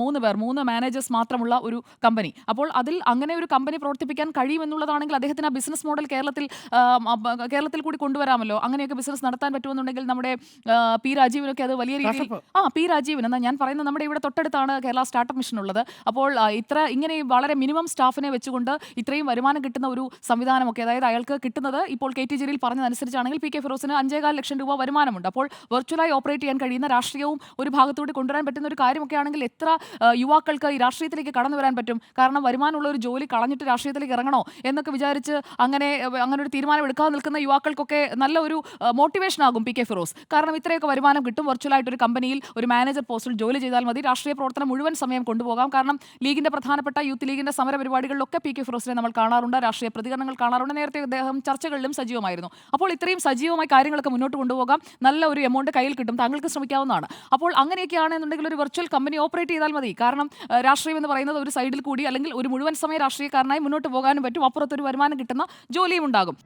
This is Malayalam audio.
മൂന്ന് മാനേജേഴ്സ് മാത്രമുള്ള ഒരു കമ്പനി. അപ്പോൾ അതിൽ അങ്ങനെ ഒരു കമ്പനി പ്രവർത്തിപ്പിക്കാൻ കഴിയുമെന്നുള്ളതാണെങ്കിൽ അദ്ദേഹത്തിന് ആ ബിസിനസ് മോഡൽ കേരളത്തിൽ കൂടി കൊണ്ടുവരാമല്ലോ. അങ്ങനെയൊക്കെ ബിസിനസ് നടത്താൻ പറ്റുമെന്നുണ്ടെങ്കിൽ നമ്മുടെ പി രാജീവിനൊക്കെ അത് വലിയ രീതിയിൽ പി രാജീവൻ എന്നാൽ ഞാൻ പറയുന്നത് നമ്മുടെ ഇവിടെ തൊട്ടടുത്താണ് കേരള സ്റ്റാർട്ടപ്പ് മിഷൻ ഉള്ളത്. അപ്പോൾ ഇങ്ങനെ വളരെ മിനിമം സ്റ്റാഫിനെ വെച്ചുകൊണ്ട് ഇത്രയും വരുമാനം കിട്ടുന്ന ഒരു സംവിധാനമൊക്കെ, അതായത് അയാൾക്ക് കിട്ടുന്നത് ഇപ്പോൾ കെ ടി ജലീൽ പറഞ്ഞതനുസരിച്ചാണെങ്കിൽ പി കെ ഫിറോസിന് 5.25 ലക്ഷം രൂപ വരുമാനമുണ്ട്. അപ്പോൾ വെർച്വലായി ഓപ്പറേറ്റ് ചെയ്യാൻ കഴിയുന്ന, രാഷ്ട്രീയവും ഒരു ഭാഗത്തൂടെ കൊണ്ടുവരാൻ പറ്റുന്ന ഒരു കാര്യമൊക്കെ ആണെങ്കിൽ എത്ര യുവാക്കൾക്ക് ഈ രാഷ്ട്രീയത്തിലേക്ക് കടന്നു വരാൻ പറ്റും. കാരണം വരുമാനമുള്ള ഒരു ജോലി കളഞ്ഞിട്ട് രാഷ്ട്രീയത്തിലേക്ക് ഇറങ്ങണോ എന്നൊക്കെ വിചാരിച്ച് അങ്ങനെ ഒരു തീരുമാനം എടുക്കാതെ നിൽക്കുന്ന യുവാക്കൾക്കൊക്കെ നല്ല ഒരു മോട്ടിവേഷൻ ആകും പി കെ ഫിറോസ്. കാരണം ഇത്രയൊക്കെ വരുമാനം കിട്ടും, വെർച്വലായിട്ട് ഒരു കമ്പനിയിൽ ഒരു മാനേജർ പോസ്റ്റിൽ ജോലി ചെയ്താൽ മതി, രാഷ്ട്രീയ പ്രവർത്തനം മുഴുവൻ സമയം കൊണ്ടുപോകാം. കാരണം ലീഗിന്റെ പ്രധാനപ്പെട്ട യൂത്ത് ലീഗിന്റെ സമര പരിപാടികളിലൊക്കെ പി കെ ഫിറോസിനെ നമ്മൾ കാണാറുണ്ട്, രാഷ്ട്രീയ പ്രതികരണങ്ങൾ കാണാറുണ്ട്. നേരത്തെ അദ്ദേഹം ചർച്ചകളിലും സജീവമായിരുന്നു. അപ്പോൾ ഇത്രയും സജീവമായി കാര്യങ്ങളൊക്കെ മുന്നോട്ട് കൊണ്ടുപോകാം, നല്ല ഒരു എമൗണ്ട് കയ്യിൽ കിട്ടും, താങ്കൾക്ക് ശ്രമിക്കാവുന്നതാണ്. അപ്പോൾ അങ്ങനെയൊക്കെയാണെന്നുണ്ടെങ്കിൽ ഒരു വെർച്വൽ കമ്പനി ഓപ്പറേറ്റ് ചെയ്താൽ മതി. കാരണം രാഷ്ട്രീയം എന്ന് പറയുന്നത് ഒരു സൈഡിൽ കൂടി അല്ലെങ്കിൽ ഒരു മുഴുവൻ സമയ രാഷ്ട്രീയക്കാരനായി മുന്നോട്ട് പോകാനും പറ്റും, അപ്പുറത്തൊരു വരുമാനം കിട്ടുന്ന ജോലിയും ഉണ്ടാകും.